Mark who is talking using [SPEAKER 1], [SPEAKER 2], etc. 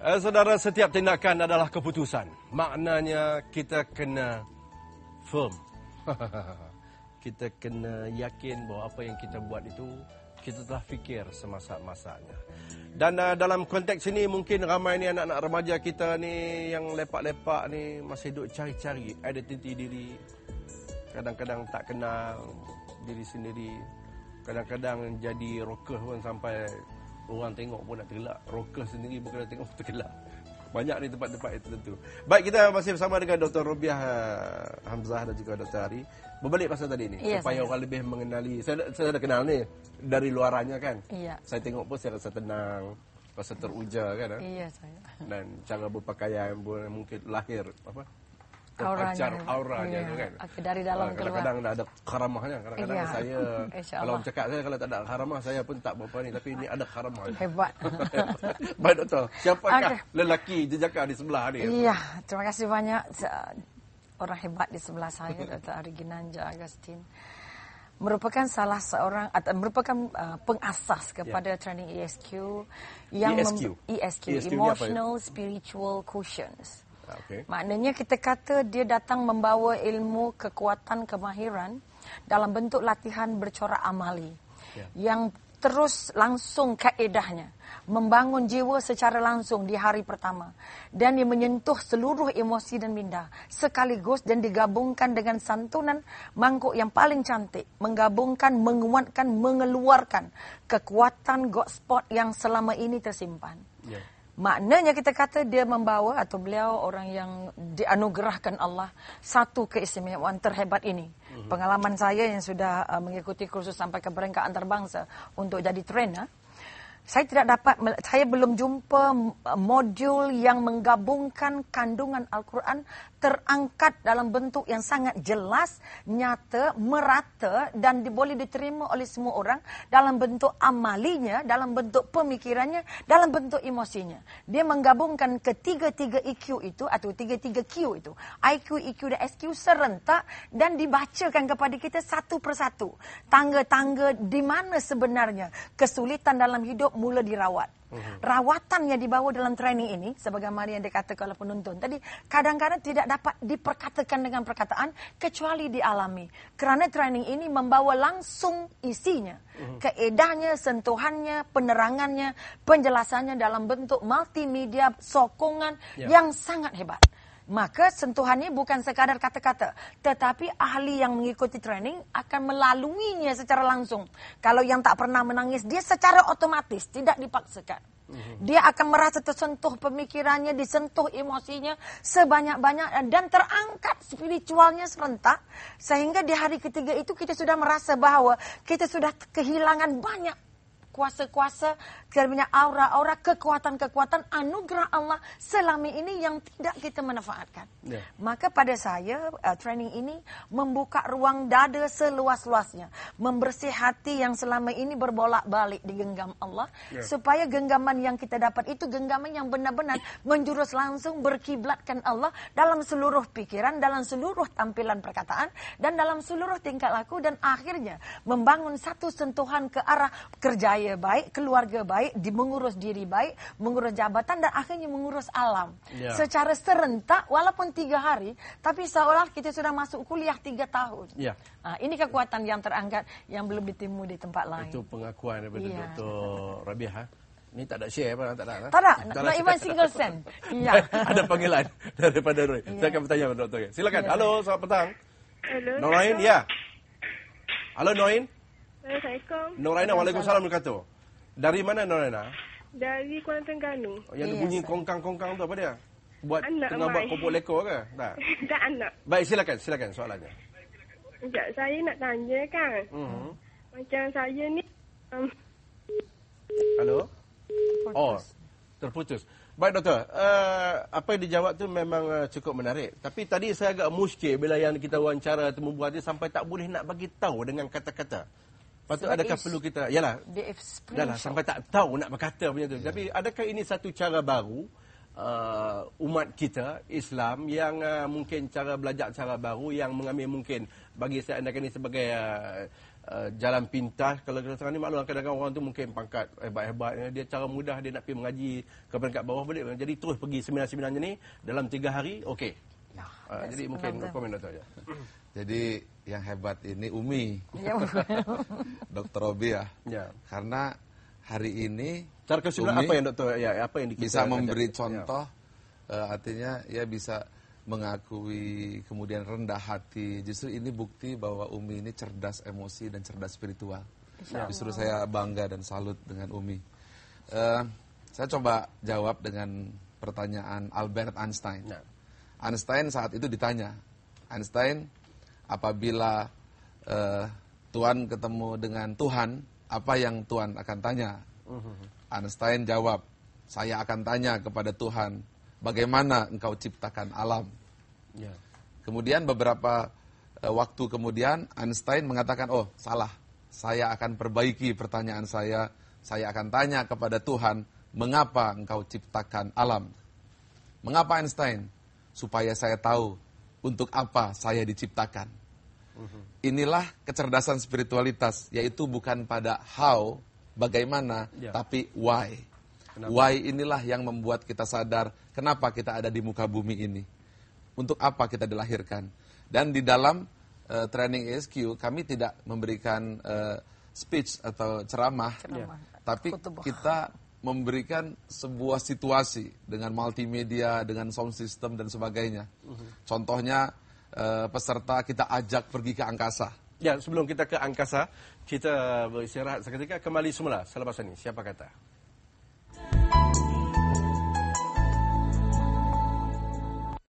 [SPEAKER 1] Saudara, setiap tindakan adalah keputusan. Maknanya kita kena firm. Kita kena yakin bahawa apa yang kita buat itu kita telah fikir semasa-masanya. Dan dalam konteks ini mungkin ramai ni anak-anak remaja kita ni yang lepak-lepak ni masih duk cari-cari identiti diri. Kadang-kadang tak kenal diri sendiri. Kadang-kadang jadi rocker pun sampai orang tengok pun nak tergelak. Rocker sendiri bukan nak tengok tergelak. Banyak di tempat-tempat itu tentu. Baik, kita masih bersama dengan Dr. Robiah Hamzah dan juga Dr. Ari. Berbalik pasal tadi ni, supaya orang lebih mengenali. Saya dah kenal ni dari luarannya kan. Saya tengok pun saya rasa tenang, rasa teruja kan.
[SPEAKER 2] Saya.
[SPEAKER 1] Dan cara berpakaian pun mungkin lahir apa?
[SPEAKER 2] Auranya
[SPEAKER 1] tu kan.
[SPEAKER 2] Dari dalam keluar.
[SPEAKER 1] Kadang-kadang ada karamahnya. Kadang-kadang saya kalau orang cakap saya kalau tak ada karamah saya pun tak berapa ni, tapi ini ada karamah.
[SPEAKER 2] Hebat.
[SPEAKER 1] Baik doktor, siapakah lelaki jejaka di sebelah ni?
[SPEAKER 2] Iya, terima kasih banyak orang hebat di sebelah saya, Dr. Ari Ginanja Agustin. Merupakan salah seorang atau merupakan pengasas kepada training ESQ yang ESQ Emotional Spiritual Quotients. Maknanya kita kata dia datang membawa ilmu, kekuatan, kemahiran dalam bentuk latihan bercorak amali yang terus langsung kaedahnya membangun jiwa secara langsung di hari pertama dan dia menyentuh seluruh emosi dan minda sekaligus dan digabungkan dengan santunan mangkuk yang paling cantik, menggabungkan, menguatkan, mengeluarkan kekuatan God spot yang selama ini tersimpan. Maknanya kita kata dia membawa atau beliau orang yang dianugerahkan Allah satu keistimewaan terhebat ini. Pengalaman saya yang sudah mengikuti kursus sampai ke peringkat antarabangsa untuk jadi trainer, saya belum jumpa modul yang menggabungkan kandungan Al-Quran terangkat dalam bentuk yang sangat jelas, nyata, merata dan boleh diterima oleh semua orang dalam bentuk amalinya, dalam bentuk pemikirannya, dalam bentuk emosinya. Dia menggabungkan ketiga-tiga EQ itu atau tiga-tiga Q itu, IQ, EQ dan SQ serentak dan dibacakan kepada kita satu persatu. Tangga-tangga di mana sebenarnya kesulitan dalam hidup mula dirawat. Rawatan yang dibawa dalam training ini, sebagaimana yang dikatakan oleh penonton tadi, kadang-kadang tidak dapat diperkatakan dengan perkataan kecuali dialami. Kerana training ini membawa langsung isinya, keedahnya, sentuhannya, penerangannya, penjelasannya dalam bentuk multimedia, sokongan yang sangat hebat. Maka sentuhannya bukan sekadar kata-kata, tetapi ahli yang mengikuti training akan melaluinya secara langsung. Kalau yang tak pernah menangis, dia secara otomatis, tidak dipaksakan. Dia akan merasa tersentuh pemikirannya, disentuh emosinya sebanyak-banyak dan terangkat spiritualnya serentak. Sehingga di hari ketiga itu kita sudah merasa bahawa kita sudah kehilangan banyak kuasa-kuasa, kerana aura-aura, kekuatan-kekuatan anugerah Allah selama ini yang tidak kita manfaatkan. Maka pada saya, training ini membuka ruang dada seluas-luasnya, membersih hati yang selama ini berbolak-balik digenggam Allah, supaya genggaman yang kita dapat itu genggaman yang benar-benar menjurus langsung berkiblatkan Allah dalam seluruh pikiran, dalam seluruh tampilan perkataan, dan dalam seluruh tingkah laku, dan akhirnya membangun satu sentuhan ke arah kerjaya baik, keluarga baik, mengurus diri baik, mengurus jabatan, dan akhirnya mengurus alam. Secara serentak, walaupun 3 hari, tapi seolah kita sudah masuk kuliah 3 tahun. Ini kekuatan yang terangkat yang belum ditemui di tempat lain.
[SPEAKER 1] Itu pengakuan daripada Dr. Rabiah. Ni tak ada share apa? Tak ada.
[SPEAKER 2] Not even single cent.
[SPEAKER 1] Ada panggilan daripada Roy. Saya akan bertanya kepada doktor. Silakan. Halo, selamat petang.
[SPEAKER 3] Halo.
[SPEAKER 1] Norain, Halo, Norain.
[SPEAKER 3] Assalamualaikum.
[SPEAKER 1] Noraina, waalaikumsalam wabarakatuh. Dari mana Noraina?
[SPEAKER 3] Dari Kuala Terengganu.
[SPEAKER 1] Yang bunyi kongkang-kongkang tu apa dia? Buat
[SPEAKER 3] anak
[SPEAKER 1] tengah buat kopok lekor ke? Tak.
[SPEAKER 3] Tak anak.
[SPEAKER 1] Baik, silakan soalannya.
[SPEAKER 3] Sekejap, saya nak tanya kan. Macam saya ni
[SPEAKER 1] Halo? Terputus. Baik doktor, apa yang dijawab tu memang cukup menarik. Tapi tadi saya agak muskil bila yang kita wawancara temu buah dia sampai tak boleh nak bagi tahu dengan kata-kata. Patut adakah perlu kita, sampai tak tahu nak berkata punya tu. Tapi adakah ini satu cara baru umat kita Islam yang mungkin cara belajar cara baru yang mengambil mungkin bagi saya anda ini sebagai jalan pintas. Kalau kita sekarang ni maklum kadang-kadang orang tu mungkin pangkat hebat-hebat, dia cara mudah dia nak pergi mengaji ke peringkat bawah boleh. Jadi terus pergi seminar-seminarnya ni dalam 3 hari okey. Jadi mungkin komen Dr. ya.
[SPEAKER 4] Jadi yang hebat ini Umi,
[SPEAKER 2] Ya.
[SPEAKER 4] Dr. Robi ya.
[SPEAKER 1] Ya.
[SPEAKER 4] Karena hari ini
[SPEAKER 1] Cara kesimpulan
[SPEAKER 4] Umi
[SPEAKER 1] apa yang Doktor apa yang
[SPEAKER 4] bisa
[SPEAKER 1] kita
[SPEAKER 4] memberi
[SPEAKER 1] ajar?
[SPEAKER 4] contoh, artinya ya bisa mengakui, kemudian rendah hati. Justru ini bukti bahwa Umi ini cerdas emosi dan cerdas spiritual. Justru saya bangga dan salut dengan Umi. Saya coba jawab dengan pertanyaan Albert Einstein.
[SPEAKER 1] Ya.
[SPEAKER 4] Einstein saat itu ditanya, Einstein, apabila Tuhan ketemu dengan Tuhan, apa yang Tuhan akan tanya? Einstein jawab, saya akan tanya kepada Tuhan, bagaimana engkau ciptakan alam?
[SPEAKER 1] Ya.
[SPEAKER 4] Kemudian beberapa waktu kemudian Einstein mengatakan, oh salah, saya akan perbaiki pertanyaan saya akan tanya kepada Tuhan, mengapa engkau ciptakan alam? Mengapa Einstein? Supaya saya tahu untuk apa saya diciptakan. Inilah kecerdasan spiritualitas, yaitu bukan pada how, bagaimana, tapi why.
[SPEAKER 1] Kenapa?
[SPEAKER 4] Why inilah yang membuat kita sadar kenapa kita ada di muka bumi ini. Untuk apa kita dilahirkan. Dan di dalam training ESQ, kami tidak memberikan speech atau ceramah. Tapi kita memberikan sebuah situasi dengan multimedia, dengan sound system dan sebagainya. Contohnya peserta kita ajak pergi ke angkasa.
[SPEAKER 1] Ya, sebelum kita ke angkasa, kita beristirahat seketika, kembali semula selepas ini. Siapa kata?